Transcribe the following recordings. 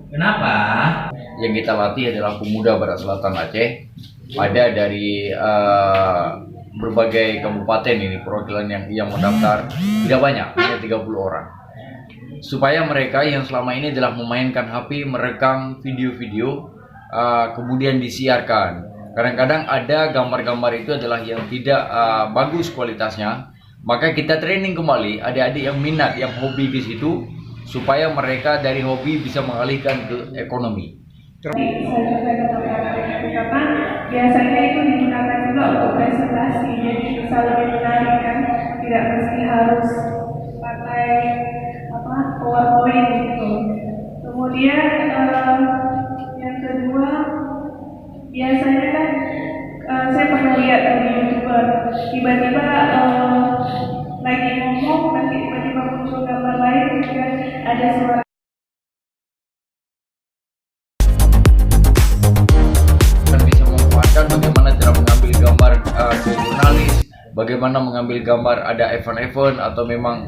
Kenapa? Yang kita latih adalah pemuda Barat Selatan Aceh. Ada dari berbagai kabupaten ini perwakilan yang mendaftar. Tidak banyak, hanya 30 orang. Supaya mereka yang selama ini adalah memainkan HP, merekam video-video, kemudian disiarkan. Kadang-kadang ada gambar-gambar itu adalah yang tidak bagus kualitasnya. Maka kita training kembali adik-adik yang minat, yang hobi di situ, supaya mereka dari hobi bisa mengalihkan ke ekonomi. Saya juga karena biasanya itu digunakan juga untuk presentasi, jadi bisa lebih menarik kan, tidak mesti harus pakai PowerPoint gitu. Kemudian yang kedua, biasanya kan saya pernah lihat di YouTuber, tiba-tiba lagi ngomong, nanti tiba-tiba muncul gambar lain, kan ada suara. Bagaimana cara mengambil gambar ke jurnalis, bagaimana mengambil gambar ada event-event atau memang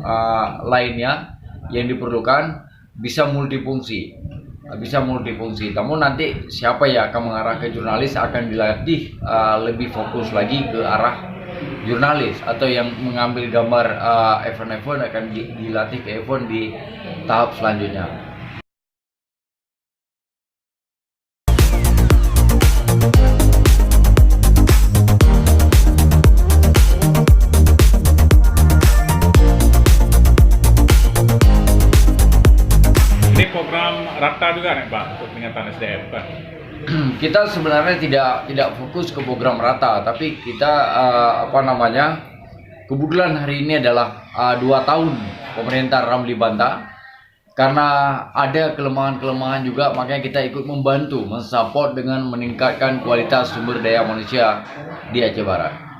lainnya yang diperlukan, bisa multifungsi. Namun nanti siapa yang akan mengarah ke jurnalis akan dilatih lebih fokus lagi ke arah jurnalis, atau yang mengambil gambar event-event akan dilatih ke event di tahap selanjutnya. Ini program rata juga nih Pak untuk peningkatan SDM kan? Kita sebenarnya tidak fokus ke program rata, tapi kita kebetulan hari ini adalah 2 tahun pemerintah Ramli Banta. Karena ada kelemahan-kelemahan juga, makanya kita ikut membantu, mensupport dengan meningkatkan kualitas sumber daya manusia di Aceh Barat.